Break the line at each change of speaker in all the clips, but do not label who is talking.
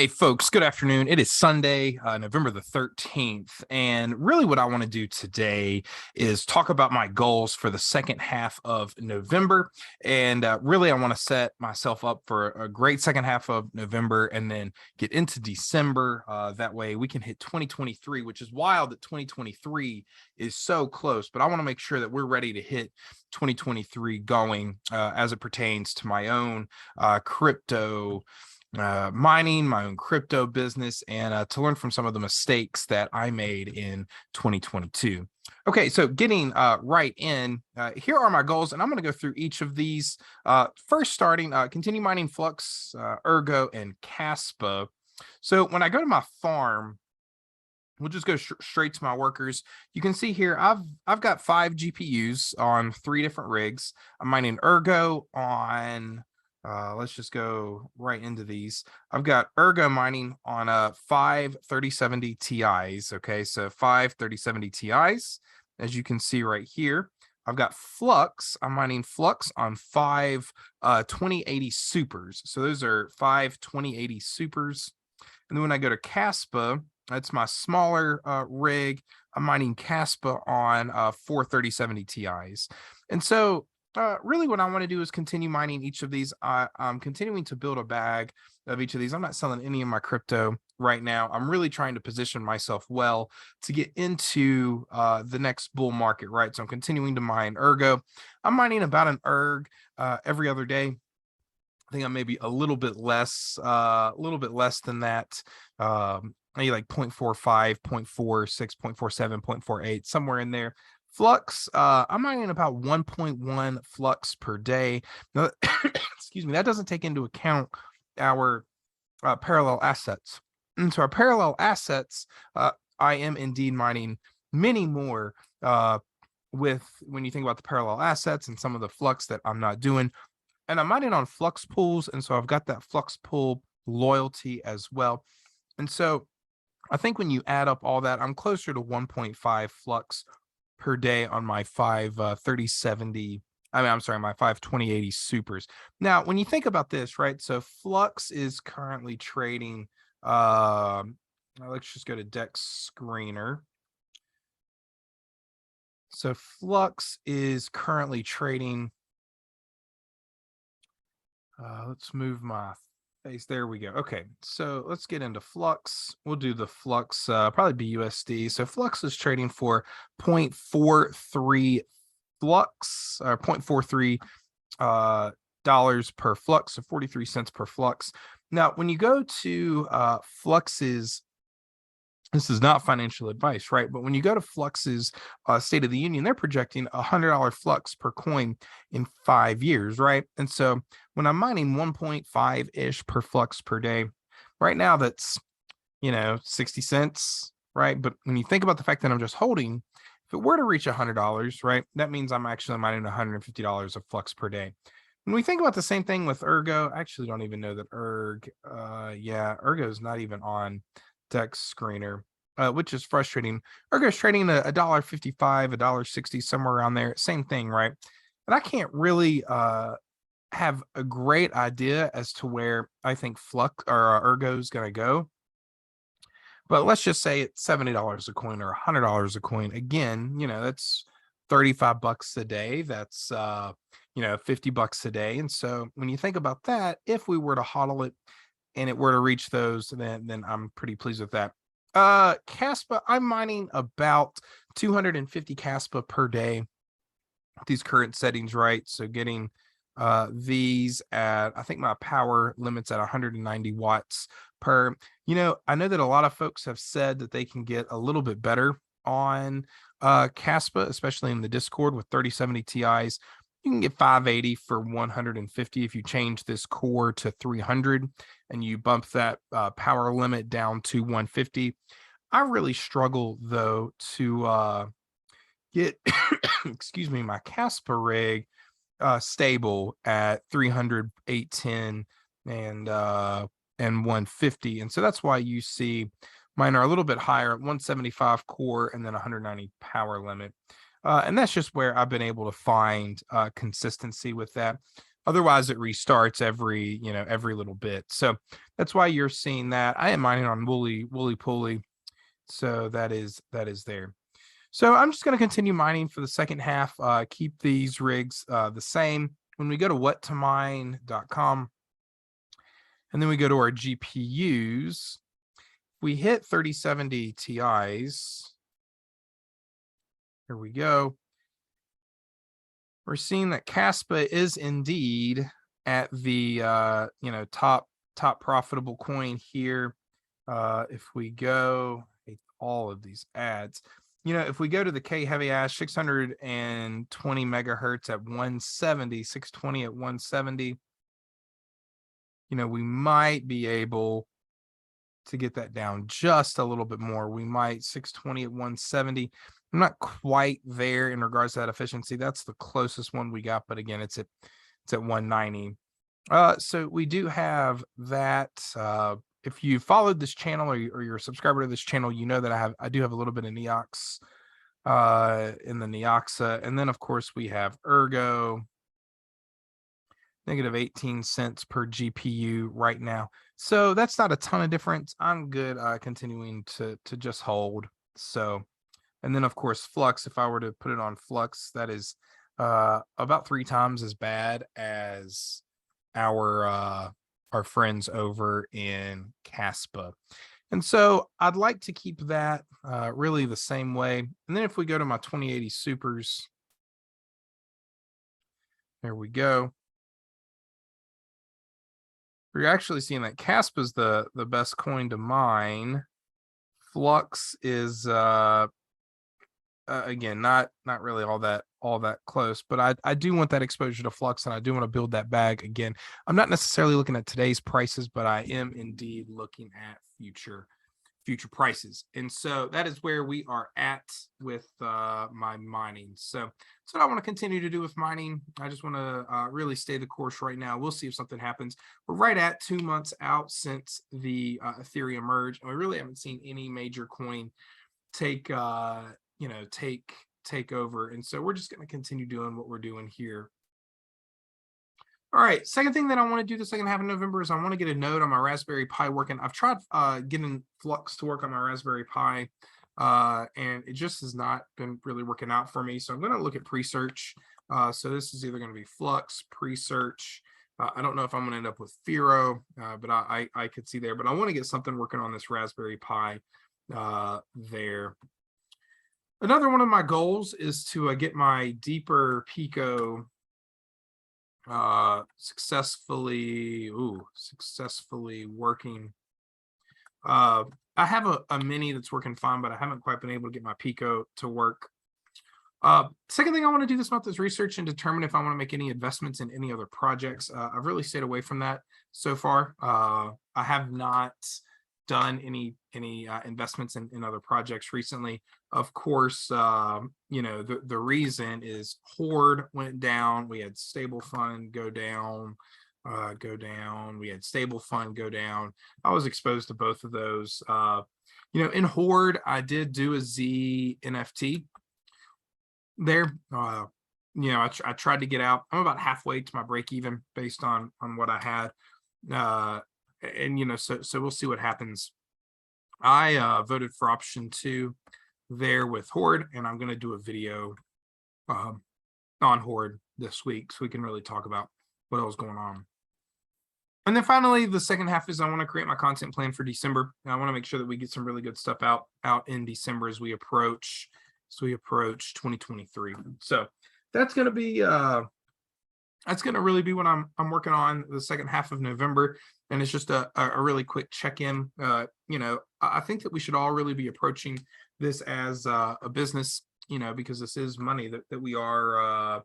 Hey, folks, good afternoon. It is Sunday, November the 13th. And really, what I want to do today is talk about my goals for the second half of November. And really, I want to set myself up for a great second half of November and then get into December. That way, we can hit 2023, which is wild that 2023 is so close. But I want to make sure that we're ready to hit 2023 going as it pertains to my own crypto mining, my own crypto business, and to learn from some of the mistakes that I made in 2022. Okay, so getting right in, here are my goals, and I'm going to go through each of these. First, starting, continue mining Flux, Ergo, and Caspa. So when I go to my farm, we'll just go straight to my workers. You can see here, I've got 5 GPUs on 3 different rigs. I'm mining Ergo on let's just go right into these. I've got Ergo mining on 5 3070 Ti's. Okay, so 5 3070 Ti's, as you can see right here. I've got Flux. I'm mining Flux on 5 2080 Supers. So those are 5 2080 Supers. And then when I go to Caspa, that's my smaller rig. I'm mining Caspa on 4 3070 Ti's. And so really what I want to do is continue mining each of these. I'm continuing to build a bag of each of these. I'm not selling any of my crypto right now. I'm really trying to position myself well to get into the next bull market, right? So I'm continuing to mine Ergo. I'm mining about an erg every other day. I think I'm maybe a little bit less than that. Maybe like 0.45, 0.46, 0.47, 0.48, somewhere in there. Flux, I'm mining about 1.1 flux per day. Now, excuse me, that doesn't take into account our parallel assets. And so our parallel assets, I am indeed mining many more with when you think about the parallel assets and some of the flux that I'm not doing. And I'm mining on flux pools. And so I've got that flux pool loyalty as well. And so I think when you add up all that, I'm closer to 1.5 flux per day on my 5 3070. I'm sorry, my 5 2080 Supers. Now, when you think about this, right? So Flux is currently trading. Let's just go to Dex Screener. So Flux is currently trading. Let's move my face. There we go. Okay, so let's get into Flux. We'll do the Flux, probably BUSD. So Flux is trading for 0.43 Flux, or 0.43 dollars per Flux, so 43 cents per Flux. Now, when you go to Flux's, this is not financial advice, right? But when you go to Flux's State of the Union, they're projecting $100 Flux per coin in 5 years, right? And so when I'm mining 1.5-ish per Flux per day, right now that's, 60 cents, right? But when you think about the fact that I'm just holding, if it were to reach $100, right, that means I'm actually mining $150 of Flux per day. When we think about the same thing with Ergo, I actually don't even know that Ergo is not even on Dex Screener, which is frustrating. Ergo is trading $1.55, $1.60, somewhere around there. Same thing, right? And I can't really have a great idea as to where I think Flux or Ergo is going to go. But let's just say it's $70 a coin or $100 a coin. Again, that's $35 a day. That's $50 a day. And so when you think about that, if we were to hodl it and it were to reach those, then I'm pretty pleased with that. Caspa, I'm mining about 250 Caspa per day with these current settings, right? So getting these at, I think my power limit's at 190 watts per. I know that a lot of folks have said that they can get a little bit better on Caspa, especially in the Discord with 3070 Ti's. You can get 580 for 150 if you change this core to 300 and you bump that power limit down to 150. I really struggle though to get excuse me, my Caspa rig stable at 300, 810 and 150. And so that's why you see mine are a little bit higher, 175 core and then 190 power limit. And that's just where I've been able to find consistency with that. Otherwise, it restarts every little bit. So that's why you're seeing that. I am mining on Woolly Pulley. So that is there. So I'm just going to continue mining for the second half, keep these rigs the same. When we go to whattomine.com, and then we go to our GPUs, we hit 3070 Ti's. Here we go. We're seeing that Kaspa is indeed at the top profitable coin here. If we go, all of these ads, if we go to the K heavy ash, 620 megahertz at 170, 620 at 170, we might be able to get that down just a little bit more. We might 620 at 170. I'm not quite there in regards to that efficiency. That's the closest one we got, but again, it's at 190. So we do have that. If you followed this channel or you're a subscriber to this channel, you know that I do have a little bit of Neox in the Neoxa. And then of course we have Ergo, negative 18 cents per GPU right now. So that's not a ton of difference. I'm good continuing to just hold. So, and then of course Flux, if I were to put it on Flux, that is about 3 times as bad as our friends over in Kaspa. And so I'd like to keep that really the same way. And then if we go to my 2080 supers, there we go. We're actually seeing that Kaspa is the best coin to mine. Flux is again not really all that close, but I do want that exposure to Flux, and I do want to build that bag again. I'm not necessarily looking at today's prices, but I am indeed looking at future prices. And so that is where we are at with my mining. So that's what I want to continue to do with mining. I just want to really stay the course right now. We'll see if something happens. We're right at 2 months out since the Ethereum merge, and we really haven't seen any major coin take over. And so we're just going to continue doing what we're doing here. All right, second thing that I want to do the second half of November is I want to get a node on my Raspberry Pi working. I've tried getting Flux to work on my Raspberry Pi, and it just has not been really working out for me. So I'm going to look at pre-search. So this is either going to be Flux, pre-search. I don't know if I'm going to end up with Firo, but I could see there. But I want to get something working on this Raspberry Pi there. Another one of my goals is to get my deeper Pico successfully working. I have a mini that's working fine, but I haven't quite been able to get my Pico to work. Second thing I want to do this month is research and determine if I want to make any investments in any other projects. I've really stayed away from that so far. I have not done any investments in other projects recently. Of course, the reason is Horde went down. We had Stable Fund go down. We had Stable Fund go down. I was exposed to both of those. In Horde, I did do a Z NFT there. I tried to get out. I'm about halfway to my break even based on what I had. So we'll see what happens. I voted for option 2 there with Horde, and I'm going to do a video on Horde this week so we can really talk about what else is going on. And then finally, the second half is I want to create my content plan for December. And I want to make sure that we get some really good stuff out in December as we approach 2023. So that's going to be really be what I'm working on the second half of November. And it's just a really quick check-in. I think that we should all really be approaching this as a business, because this is money that we are,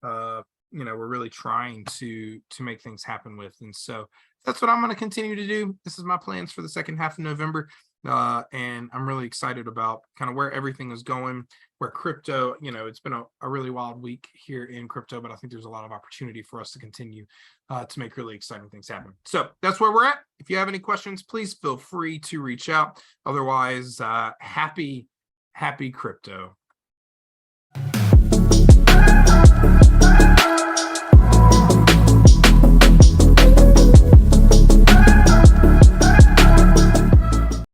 we're really trying to make things happen with. And so that's what I'm going to continue to do. This is my plans for the second half of November. And I'm really excited about kind of where everything is going, where crypto, it's been a really wild week here in crypto, but I think there's a lot of opportunity for us to continue to make really exciting things happen. So that's where we're at. If you have any questions, please feel free to reach out. Otherwise, happy crypto.